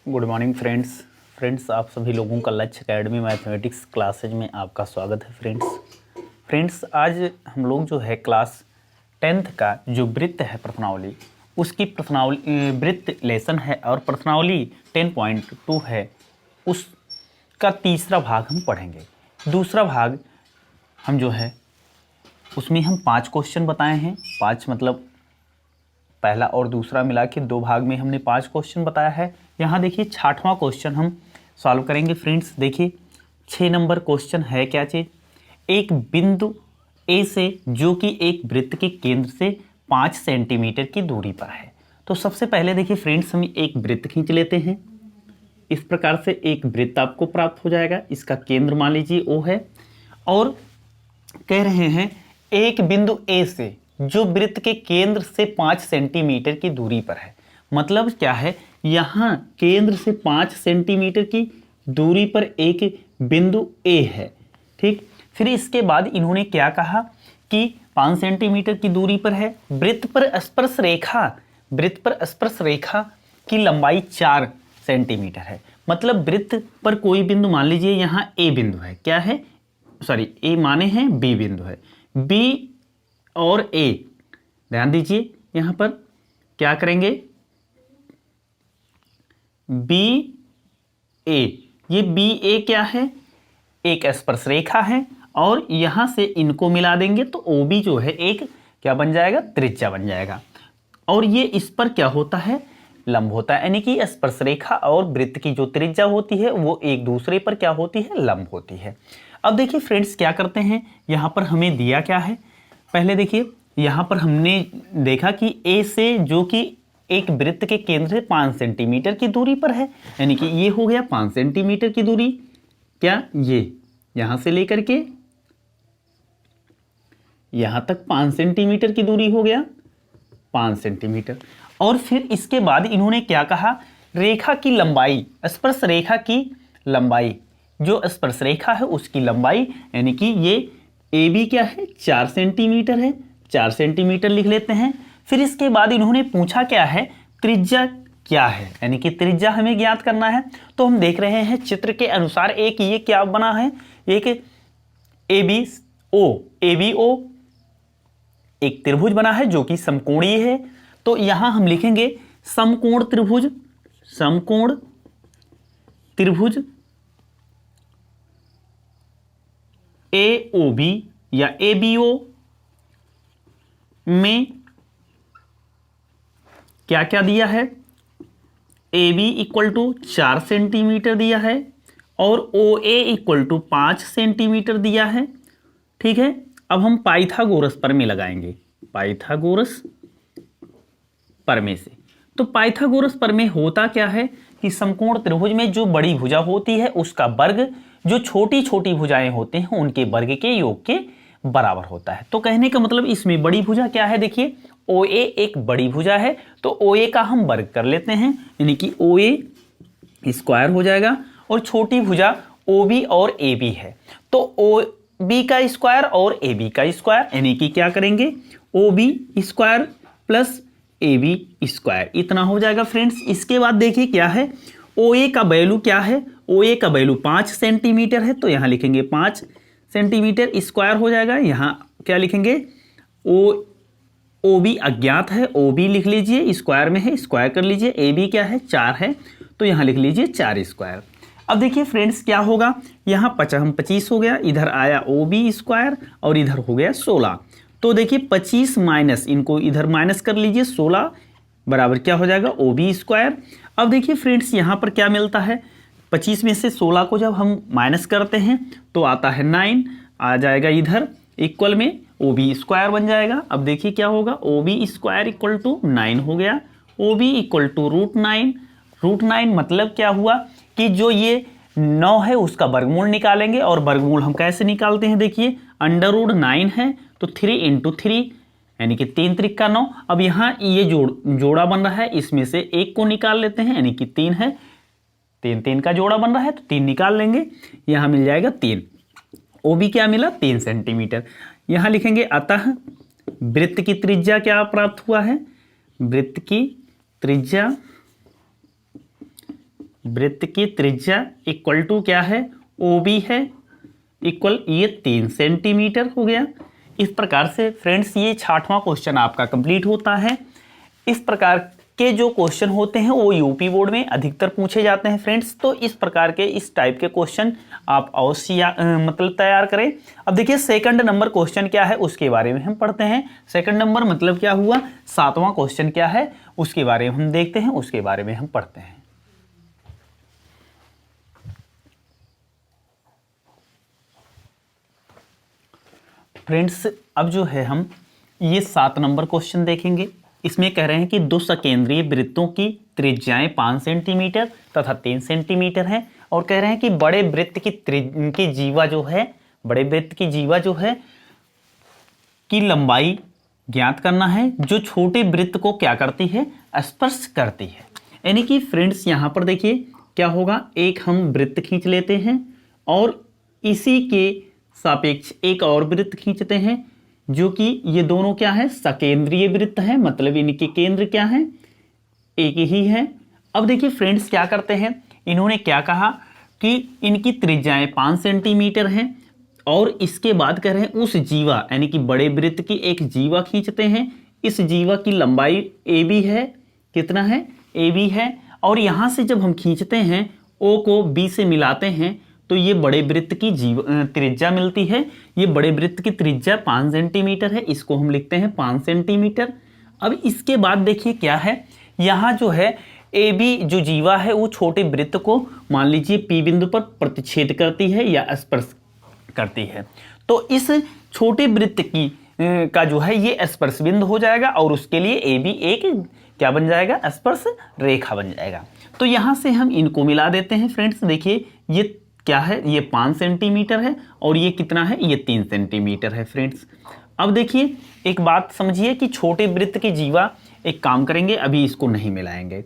Good morning friends आप सभी लोगों का लक्ष्य एकेडमी मैथमेटिक्स क्लासेज में आपका स्वागत है। फ्रेंड्स आज हम लोग जो है क्लास 10th का जो वृत्त है प्रश्नावली, उसकी प्रश्नावली वृत्त लेसन है और प्रश्नावली 10.2 है, उसका तीसरा भाग हम पढ़ेंगे। दूसरा भाग हम जो है उसमें हम 5 क्वेश्चन बताए हैं। 5 मतलब पहला और दूसरा मिला के 2 भाग में हमने 5 क्वेश्चन बताया है। यहाँ देखिए 6वां क्वेश्चन हम सॉल्व करेंगे। फ्रेंड्स देखिए 6 नंबर क्वेश्चन है क्या चीज़, एक बिंदु ए से जो कि एक वृत्त के केंद्र से 5 सेंटीमीटर की दूरी पर है। तो सबसे पहले देखिए फ्रेंड्स हम एक वृत्त खींच लेते हैं। इस प्रकार से एक वृत्त आपको प्राप्त हो जाएगा। इसका केंद्र मान लीजिए O है और कह रहे हैं एक बिंदु ए से जो वृत्त के केंद्र से 5 सेंटीमीटर की दूरी पर है। मतलब क्या है, यहाँ केंद्र से 5 सेंटीमीटर की दूरी पर एक बिंदु ए है। ठीक, फिर इसके बाद इन्होंने क्या कहा कि 5 सेंटीमीटर की दूरी पर है। वृत्त पर स्पर्श रेखा की लंबाई 4 सेंटीमीटर है। मतलब वृत्त पर कोई बिंदु, मान लीजिए यहाँ ए बिंदु है, क्या है, सॉरी ए माने हैं बी बिंदु है, बी और ए, ध्यान दीजिए यहां पर क्या करेंगे, बी ए, ये बी ए क्या है, एक स्पर्श रेखा है और यहां से इनको मिला देंगे तो ओ बी जो है एक क्या बन जाएगा, त्रिज्या बन जाएगा। और ये इस पर क्या होता है, लंब होता है। यानी कि स्पर्श रेखा और वृत्त की जो त्रिज्या होती है वो एक दूसरे पर क्या होती है, लंब होती है। अब देखिए फ्रेंड्स क्या करते हैं, यहां पर हमें दिया क्या है, पहले देखिए यहाँ पर हमने देखा कि ए से जो कि एक वृत्त के केंद्र से 5 सेंटीमीटर की दूरी पर है, यानी कि ये हो गया 5 सेंटीमीटर की दूरी, क्या ये यहां से लेकर के यहां तक 5 सेंटीमीटर की दूरी हो गया, 5 सेंटीमीटर। और फिर इसके बाद इन्होंने क्या कहा, रेखा की लंबाई, स्पर्श रेखा की लंबाई, जो स्पर्श रेखा है उसकी लंबाई, यानी कि ये ए बी क्या है, 4 सेंटीमीटर है, 4 सेंटीमीटर लिख लेते हैं। फिर इसके बाद इन्होंने पूछा क्या है, त्रिज्या क्या है, यानी कि त्रिज्या हमें ज्ञात करना है। तो हम देख रहे हैं चित्र के अनुसार एक ये क्या बना है, एक ए बी ओ एक त्रिभुज बना है जो कि समकोणीय है। तो यहां हम लिखेंगे समकोण त्रिभुज ए ओ बी या ए बी ओ में क्या क्या दिया है, A B equal to 4 centimetre दिया है और O A equal to 5 centimetre दिया है। ठीक है, अब हम पाइथागोरस प्रमेय लगाएंगे, पाइथागोरस प्रमेय से। तो पाइथागोरस प्रमेय होता क्या है कि समकोण त्रिभुज में जो बड़ी भुजा होती है उसका वर्ग जो छोटी छोटी भुजाएं होते हैं उनके वर्ग के योग के बराबर होता है। तो कहने का मतलब इसमें बड़ी भुजा क्या है, देखिए ओ ए एक बड़ी भुजा है, तो ओ ए का हम वर्ग कर लेते हैं, यानी कि ओ ए स्क्वायर हो जाएगा। और छोटी भुजा ओ बी और ए बी है, तो ओ बी का स्क्वायर और ए बी का स्क्वायर, यानी कि क्या करेंगे, O B square plus A B square, इतना हो जाएगा फ्रेंड्स। इसके बाद देखिए क्या है, ओ ए का वैल्यू क्या है, ओ ए का वैल्यू 5 सेंटीमीटर है, तो यहां लिखेंगे 5 सेंटीमीटर स्क्वायर हो जाएगा। यहां क्या लिखेंगे, ओ बी अज्ञात है, ओ बी लिख लीजिए, स्क्वायर में है स्क्वायर कर लीजिए, ए बी क्या है 4 है, तो यहां लिख लीजिए 4 स्क्वायर। अब देखिए फ्रेंड्स क्या होगा, यहां 25 हो गया, इधर आया ओ बी स्क्वायर और इधर हो गया 16। तो देखिए 25 माइनस, इनको इधर माइनस कर लीजिए, 16 बराबर क्या हो जाएगा, ओ बी स्क्वायर। अब देखिए फ्रेंड्स यहां पर क्या मिलता है, 25 में से 16 को जब हम माइनस करते हैं तो आता है 9, आ जाएगा इधर इक्वल में ओ बी स्क्वायर बन जाएगा। अब देखिए क्या होगा, O B square equal to 9 हो गया, ओ बी इक्वल टू √9 मतलब क्या हुआ कि जो ये 9 है उसका वर्गमूल निकालेंगे। और वर्गमूल हम कैसे निकालते हैं, देखिए √9 है तो 3 × 3 यानी कि 3 × 3 = 9। अब यहाँ ये जोड़ा बन रहा है, इसमें से एक को निकाल लेते हैं, यानी कि 3 है, 3 का जोड़ा बन रहा है तो 3 निकाल लेंगे, यहां मिल जाएगा 3। ओ बी क्या मिला, 3 सेंटीमीटर। यहां लिखेंगे अतः वृत्त की त्रिज्या क्या प्राप्त हुआ है, वृत्त की त्रिज्या वृत्त की त्रिज्या इक्वल टू क्या है, OB है, इक्वल ये 3 सेंटीमीटर हो गया। इस प्रकार से फ्रेंड्स ये 6वां क्वेश्चन आपका कंप्लीट होता है। इस प्रकार के जो क्वेश्चन होते हैं वो यूपी बोर्ड में अधिकतर पूछे जाते हैं फ्रेंड्स। तो इस प्रकार के इस टाइप के क्वेश्चन आप अवश्य मतलब तैयार करें। अब देखिए सेकंड नंबर क्वेश्चन क्या है उसके बारे में हम पढ़ते हैं। सेकंड नंबर मतलब क्या हुआ, 7वां क्वेश्चन क्या है उसके बारे में हम देखते हैं, उसके बारे में हम पढ़ते हैं। फ्रेंड्स अब जो है हम ये 7 नंबर क्वेश्चन देखेंगे। इसमें कह रहे हैं कि 2 सकेंद्रीय वृत्तों की त्रिज्याएं 5 सेंटीमीटर तथा 3 सेंटीमीटर हैं और कह रहे हैं कि बड़े वृत्त की जीवा जो है, बड़े वृत्त की जीवा जो है की लंबाई ज्ञात करना है जो छोटे वृत्त को क्या करती है, स्पर्श करती है। यानी कि फ्रेंड्स यहाँ पर देखिए क्या होगा, एक हम वृत्त खींच लेते हैं और इसी के सापेक्ष एक और वृत्त खींचते हैं जो कि ये दोनों क्या है, सकेंद्रीय वृत्त है, मतलब इनके केंद्र क्या है, एक ही है। अब देखिए फ्रेंड्स क्या करते हैं, इन्होंने क्या कहा कि इनकी त्रिज्याएं 5 सेंटीमीटर हैं और इसके बाद कह रहे हैं उस जीवा यानी कि बड़े वृत्त की एक जीवा खींचते हैं। इस जीवा की लंबाई AB है, कितना है, AB है। और यहाँ से जब हम खींचते हैं O को B से मिलाते हैं तो ये बड़े वृत्त की त्रिज्या मिलती है। ये बड़े वृत्त की त्रिज्या 5 सेंटीमीटर है, इसको हम लिखते हैं 5 सेंटीमीटर। अब इसके बाद देखिए क्या है, यहाँ जो है AB जो जीवा है वो छोटे वृत्त को मान लीजिए P बिंदु पर प्रतिच्छेद करती है या स्पर्श करती है। तो इस छोटे वृत्त की का जो है ये स्पर्श बिंदु हो जाएगा और उसके लिए AB एक क्या बन जाएगा, स्पर्श रेखा बन जाएगा। तो यहाँ से हम इनको मिला देते हैं फ्रेंड्स। देखिए ये क्या है, ये 5 सेंटीमीटर है और ये कितना है, ये 3 सेंटीमीटर है फ्रेंड्स। अब देखिए एक बात समझिए कि छोटे वृत्त की जीवा एक काम करेंगे, अभी इसको नहीं मिलाएंगे।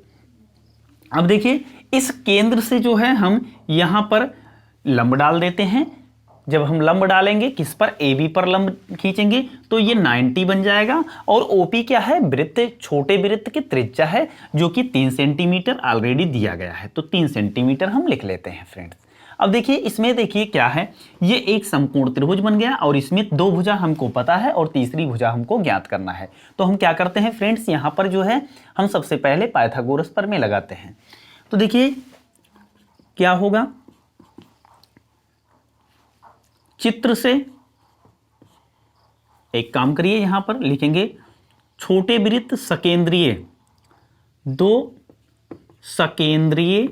अब देखिए इस केंद्र से जो है हम यहाँ पर लंब डाल देते हैं। जब हम लंब डालेंगे किस पर, AB पर लंब खींचेंगे तो ये 90 बन जाएगा। और OP क्या है, वृत्त, छोटे वृत्त की त्रिज्या है जो कि 3 सेंटीमीटर ऑलरेडी दिया गया है, तो 3 सेंटीमीटर हम लिख लेते हैं फ्रेंड्स। अब देखिए इसमें देखिए क्या है, ये एक समकोण त्रिभुज बन गया और इसमें 2 भुजा हमको पता है और तीसरी भुजा हमको ज्ञात करना है। तो हम क्या करते हैं फ्रेंड्स, यहाँ पर जो है हम सबसे पहले पाइथागोरस प्रमेय लगाते हैं। तो देखिए क्या होगा, चित्र से एक काम करिए, यहां पर लिखेंगे छोटे वृत्त सकेंद्रीय, 2 सकेंद्रीय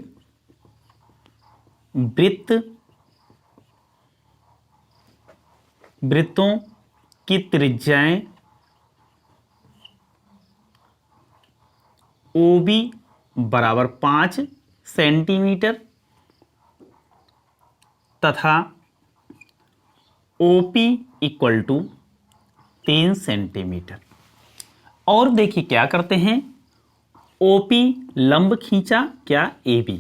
वृत्तों की त्रिज्याएं OB बराबर 5 सेंटीमीटर तथा OP इक्वल टू 3 सेंटीमीटर। और देखिए क्या करते हैं, OP लंब खींचा क्या, AB।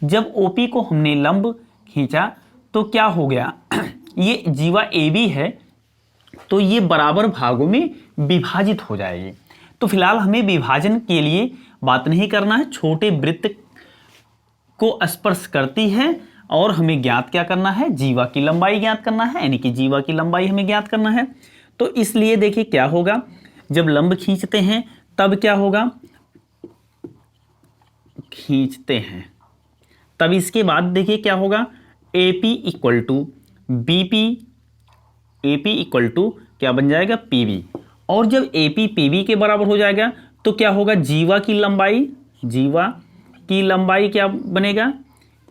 जब OP को हमने लंब खींचा तो क्या हो गया, ये जीवा AB है तो ये बराबर भागों में विभाजित हो जाएगी। तो फिलहाल हमें विभाजन के लिए बात नहीं करना है, छोटे वृत्त को स्पर्श करती है और हमें ज्ञात क्या करना है, जीवा की लंबाई ज्ञात करना है, यानी कि जीवा की लंबाई हमें ज्ञात करना है। तो इसलिए देखिए क्या होगा, जब लंब खींचते हैं तब क्या होगा, खींचते हैं तब इसके बाद देखिए क्या होगा, AP equal to BP, AP equal to क्या बन जाएगा, PB। और जब AP PB के बराबर हो जाएगा तो क्या होगा, जीवा की लंबाई क्या बनेगा,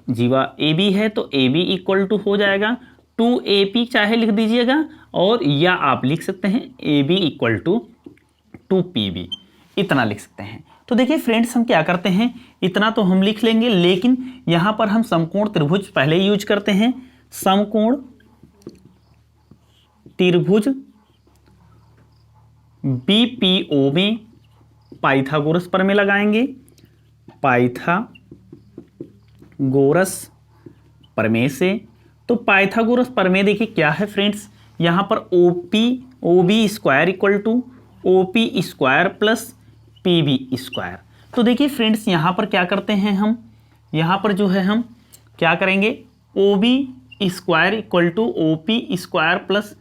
जीवा AB है तो AB इक्वल टू हो जाएगा 2AP, चाहे लिख दीजिएगा, और या आप लिख सकते हैं AB इक्वल टू 2PB, इतना लिख सकते हैं। तो देखिए फ्रेंड्स हम क्या करते हैं, इतना तो हम लिख लेंगे, लेकिन यहां पर हम समकोण त्रिभुज पहले यूज करते हैं। समकोण त्रिभुज BPO में पाइथागोरस प्रमेय लगाएंगे, पाइथागोरस प्रमेय से। तो पाइथागोरस प्रमेय देखिए क्या है फ्रेंड्स, यहां पर OB square equal to OP square plus PB square. तो देखिए फ्रेंड्स यहां पर क्या करते हैं हम, यहाँ पर जो है हम क्या करेंगे, O B square equal to O P square plus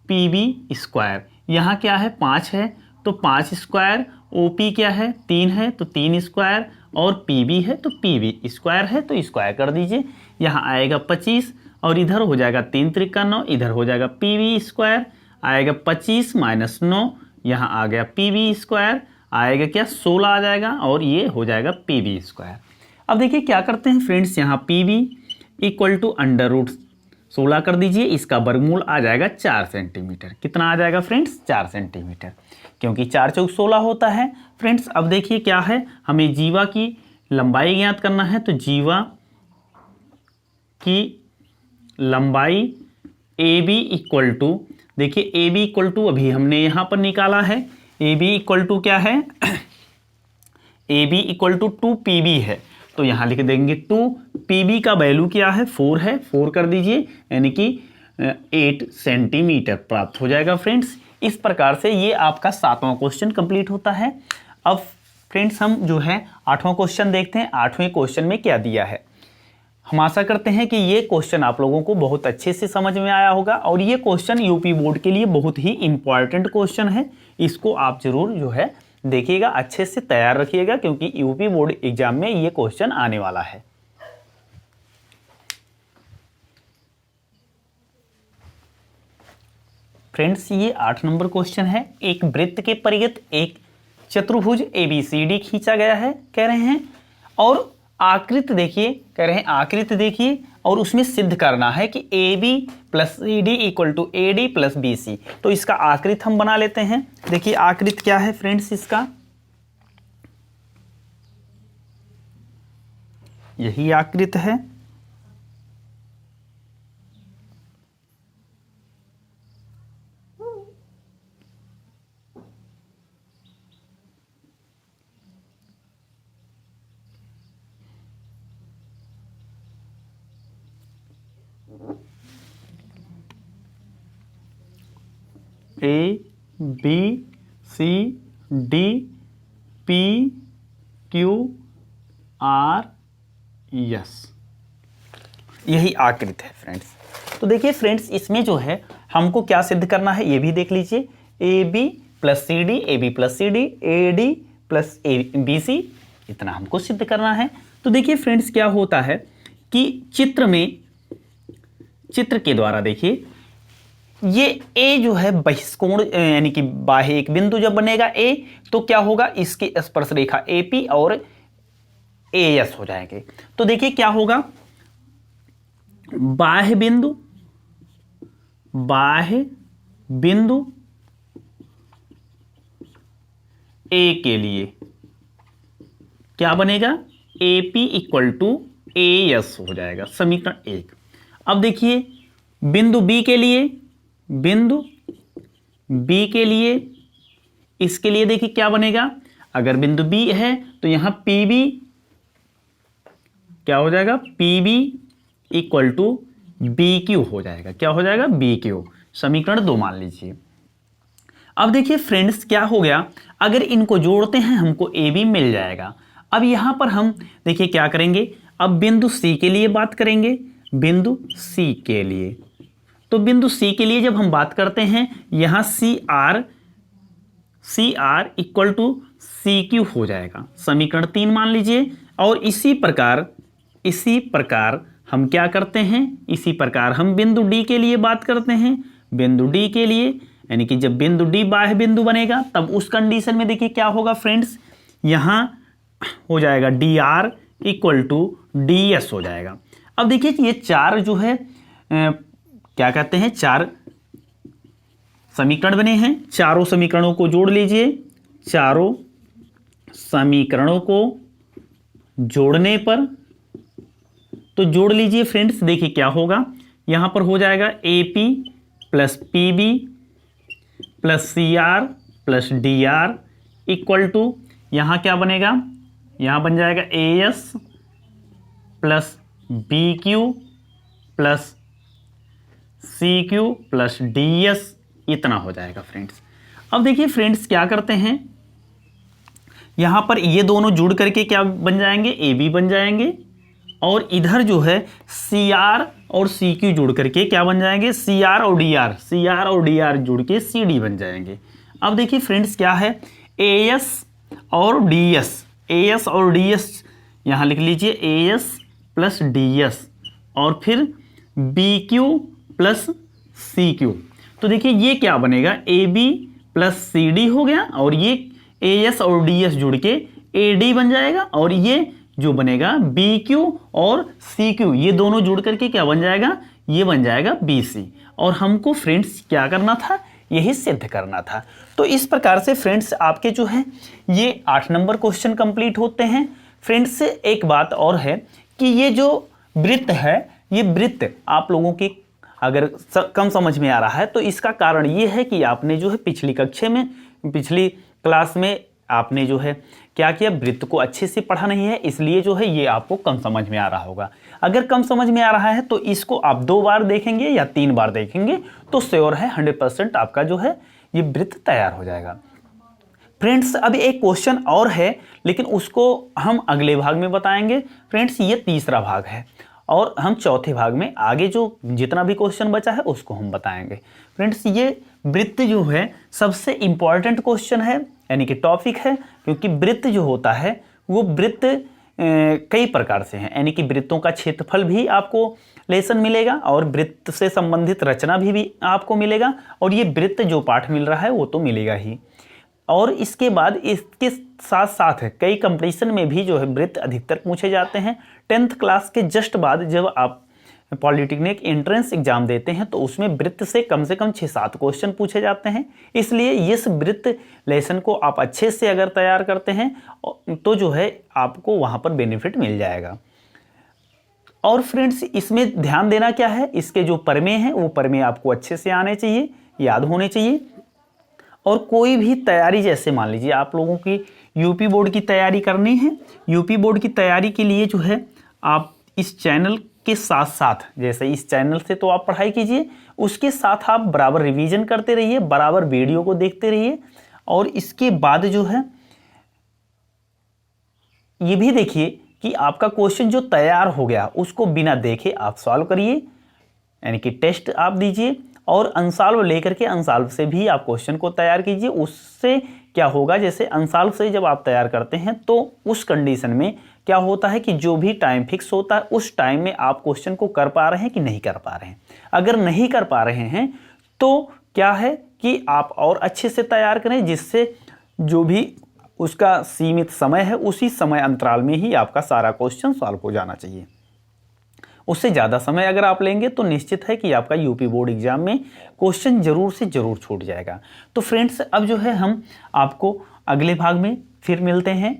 P B square. यहाँ क्या है 5 है तो 5 स्क्वायर, ओ पी क्या है 3 है तो 3 स्क्वायर, और पी बी है तो पी बी स्क्वायर है तो स्क्वायर कर दीजिए। यहाँ आएगा 25 और इधर हो जाएगा 3 त्रिका 9, इधर हो जाएगा पी बी स्क्वायर, आएगा 25 माइनस 9, यहाँ आ गया पी बी स्क्वायर, आएगा क्या 16 आ जाएगा और ये हो जाएगा पी बी स्क्वायर। अब देखिए क्या करते हैं फ्रेंड्स, यहाँ P B equal to under root 16 कर दीजिए, इसका वर्गमूल आ जाएगा 4 सेंटीमीटर। कितना आ जाएगा फ्रेंड्स 4 सेंटीमीटर, क्योंकि 4 चौक 16 होता है फ्रेंड्स। अब देखिए क्या है, हमें जीवा की लंबाई ज्ञात करना है, तो जीवा की लंबाई ए बी इक्वल टू, देखिए ए बी इक्वल टू अभी हमने यहाँ पर निकाला है, ए बी इक्वल टू क्या है, A B equal to 2 P B है, तो यहाँ लिख देंगे 2 पी बी का वैल्यू क्या है 4 है, 4 कर दीजिए, यानी कि 8 सेंटीमीटर प्राप्त हो जाएगा फ्रेंड्स। इस प्रकार से ये आपका 7वां क्वेश्चन कंप्लीट होता है। अब फ्रेंड्स हम जो है 8वां क्वेश्चन देखते हैं, 8वें क्वेश्चन में क्या दिया है। हम आशा करते हैं कि ये क्वेश्चन आप लोगों को बहुत अच्छे से समझ में आया होगा, और ये क्वेश्चन यूपी बोर्ड के लिए बहुत ही इंपॉर्टेंट क्वेश्चन है। इसको आप जरूर जो है देखिएगा, अच्छे से तैयार रखिएगा, क्योंकि यूपी बोर्ड एग्जाम में ये क्वेश्चन आने वाला है। फ्रेंड्स ये 8 नंबर क्वेश्चन है। एक वृत्त के परिगत एक चतुर्भुज ABCD खींचा गया है कह रहे हैं, और आकृति देखिए, कह रहे हैं आकृति देखिए, और उसमें सिद्ध करना है कि AB plus CD equal to AD plus BC। तो इसका आकृति हम बना लेते हैं। देखिए आकृति क्या है फ्रेंड्स, इसका यही आकृति है। A B C D P Q R S, यही आकृति है फ्रेंड्स। तो देखिए फ्रेंड्स इसमें जो है हमको क्या सिद्ध करना है ये भी देख लीजिए। AB plus C D, A B plus C D, A D plus B C, इतना हमको सिद्ध करना है। तो देखिए फ्रेंड्स क्या होता है कि चित्र के द्वारा देखिए ये A जो है बहिष्कोण यानी कि बाह्य एक बिंदु जब बनेगा A, तो क्या होगा, इसकी स्पर्श रेखा AP और AS हो जाएंगे। तो देखिए क्या होगा, बाह्य बिंदु A के लिए क्या बनेगा, AP इक्वल टू AS हो जाएगा, समीकरण 1। अब देखिए बिंदु B के लिए इसके लिए देखिए क्या बनेगा, अगर बिंदु B है तो यहां PB क्या हो जाएगा, PB इक्वल टू BQ हो जाएगा। क्या हो जाएगा, BQ, समीकरण 2 मान लीजिए। अब देखिए फ्रेंड्स क्या हो गया, अगर इनको जोड़ते हैं हमको AB मिल जाएगा। अब यहां पर हम देखिए क्या करेंगे, अब बिंदु C के लिए बात करेंगे, बिंदु C के लिए। तो बिंदु C के लिए जब हम बात करते हैं, यहां CR इक्वल टू CQ हो जाएगा, समीकरण 3 मान लीजिए। और इसी प्रकार हम क्या करते हैं, इसी प्रकार हम बिंदु D के लिए बात करते हैं। बिंदु D के लिए यानी कि जब बिंदु D बाह्य बिंदु बनेगा तब उस कंडीशन में देखिए क्या होगा फ्रेंड्स, यहां हो जाएगा DR इक्वल टू DS हो जाएगा। अब देखिए ये चार जो है क्या कहते हैं, 4 समीकरण बने हैं। चारों समीकरणों को जोड़ लीजिए। चारों समीकरणों को जोड़ने पर तो जोड़ लीजिए फ्रेंड्स, देखिए क्या होगा, यहां पर हो जाएगा AP plus PB plus CR plus DR equal to, यहां क्या बनेगा, यहां बन जाएगा AS plus BQ plus CQ plus DS, इतना हो जाएगा फ्रेंड्स। अब देखिए फ्रेंड्स क्या करते हैं, यहां पर ये दोनों जुड़ करके क्या बन जाएंगे, AB बन जाएंगे, और इधर जो है सी आर और सी क्यू जुड़ करके क्या बन जाएंगे, सी आर और डी आर जुड़ के सी डी बन जाएंगे। अब देखिए फ्रेंड्स क्या है, ए एस और डी एस यहाँ लिख लीजिए, A S plus D S और फिर B Q plus C Q. तो देखिए ये क्या बनेगा, A B plus C D हो गया और ये ए एस और डी एस जुड़ के ए डी बन जाएगा और ये जो बनेगा बी क्यू और सी क्यू, ये दोनों जुड़ करके क्या बन जाएगा, ये बन जाएगा बी सी। और हमको फ्रेंड्स क्या करना था, यही सिद्ध करना था। तो इस प्रकार से फ्रेंड्स आपके जो है ये 8 नंबर क्वेश्चन कंप्लीट होते हैं। फ्रेंड्स एक बात और है कि ये जो वृत्त है, ये वृत्त आप लोगों की अगर कम समझ में आ रहा है तो इसका कारण ये है कि आपने जो है पिछली कक्षा में, पिछली क्लास में आपने जो है क्या किया, वृत्त को अच्छे से पढ़ा नहीं है, इसलिए जो है ये आपको कम समझ में आ रहा होगा। अगर कम समझ में आ रहा है तो इसको आप 2 बार देखेंगे या 3 बार देखेंगे तो श्योर है 100% आपका जो है ये वृत्त तैयार हो जाएगा। फ्रेंड्स अब एक क्वेश्चन और है, लेकिन उसको हम अगले भाग में बताएंगे। फ्रेंड्स ये तीसरा भाग है और हम चौथे भाग में आगे जो जितना भी क्वेश्चन बचा है उसको हम बताएंगे। फ्रेंड्स ये वृत्त जो है सबसे इंपॉर्टेंट क्वेश्चन है, यानी कि टॉपिक है, क्योंकि वृत्त जो होता है वो वृत्त कई प्रकार से हैं, यानी कि वृत्तों का क्षेत्रफल भी आपको लेसन मिलेगा और वृत्त से संबंधित रचना भी आपको मिलेगा और ये वृत्त जो पाठ मिल रहा है वो तो मिलेगा ही। और इसके बाद इसके साथ साथ कई कंपटीशन में भी जो है वृत्त अधिकतर पूछे जाते हैं। 10th क्लास के जस्ट बाद जब आप पॉलिटेक्निक एंट्रेंस एग्जाम देते हैं तो उसमें वृत्त से कम 6-7 क्वेश्चन पूछे जाते हैं। इसलिए इस वृत्त लेसन को आप अच्छे से अगर तैयार करते हैं तो जो है आपको वहाँ पर बेनिफिट मिल जाएगा। और फ्रेंड्स इसमें ध्यान देना क्या है, इसके जो प्रमेय हैं वो प्रमेय आपको अच्छे से आने चाहिए, याद होने चाहिए। और कोई भी तैयारी, जैसे मान लीजिए आप लोगों की यूपी बोर्ड की तैयारी करनी है, यूपी बोर्ड की तैयारी के लिए जो है आप इस चैनल के साथ साथ, जैसे इस चैनल से तो आप पढ़ाई कीजिए, उसके साथ आप बराबर रिवीजन करते रहिए, बराबर वीडियो को देखते रहिए। और इसके बाद जो है ये भी देखिए कि आपका क्वेश्चन जो तैयार हो गया उसको बिना देखे आप सॉल्व करिए, यानी कि टेस्ट आप दीजिए और अनसॉल्व लेकर के अनसॉल्व से भी आप क्वेश्चन को तैयार कीजिए। उससे क्या होगा, जैसे अनसॉल्व से जब आप तैयार करते हैं तो उस कंडीशन में क्या होता है कि जो भी टाइम फिक्स होता है उस टाइम में आप क्वेश्चन को कर पा रहे हैं कि नहीं कर पा रहे हैं। अगर नहीं कर पा रहे हैं तो क्या है कि आप और अच्छे से तैयार करें, जिससे जो भी उसका सीमित समय है उसी समय अंतराल में ही आपका सारा क्वेश्चन सॉल्व हो जाना चाहिए। उससे ज़्यादा समय अगर आप लेंगे तो निश्चित है कि आपका यूपी बोर्ड एग्जाम में क्वेश्चन जरूर से जरूर छूट जाएगा। तो फ्रेंड्स अब जो है हम आपको अगले भाग में फिर मिलते हैं।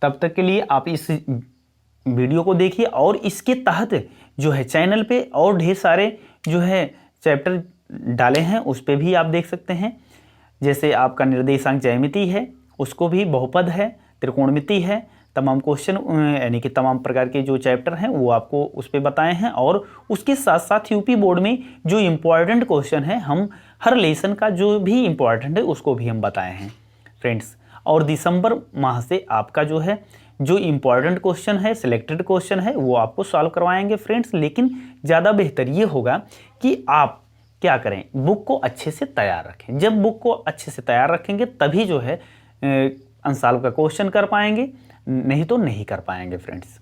तब तक के लिए आप इस वीडियो को देखिए और इसके तहत जो है चैनल पे और ढेर सारे जो है चैप्टर डाले हैं, उस पर भी आप देख सकते हैं। जैसे आपका निर्देशांक ज्यामिति है, उसको भी बहुपद है, त्रिकोणमिति है, तमाम क्वेश्चन यानी कि तमाम प्रकार के जो चैप्टर हैं वो आपको उस पर बताए हैं। और उसके साथ साथ यूपी बोर्ड में जो इम्पॉर्टेंट क्वेश्चन है, हम हर लेसन का जो भी इम्पॉर्टेंट है उसको भी हम बताए हैं फ्रेंड्स। और दिसंबर माह से आपका जो है जो इम्पॉर्टेंट क्वेश्चन है, सिलेक्टेड क्वेश्चन है, वो आपको सॉल्व करवाएंगे फ्रेंड्स। लेकिन ज़्यादा बेहतर ये होगा कि आप क्या करें, बुक को अच्छे से तैयार रखें। जब बुक को अच्छे से तैयार रखेंगे तभी जो है अनसॉल्व का क्वेश्चन कर पाएंगे, नहीं तो नहीं कर पाएंगे फ्रेंड्स।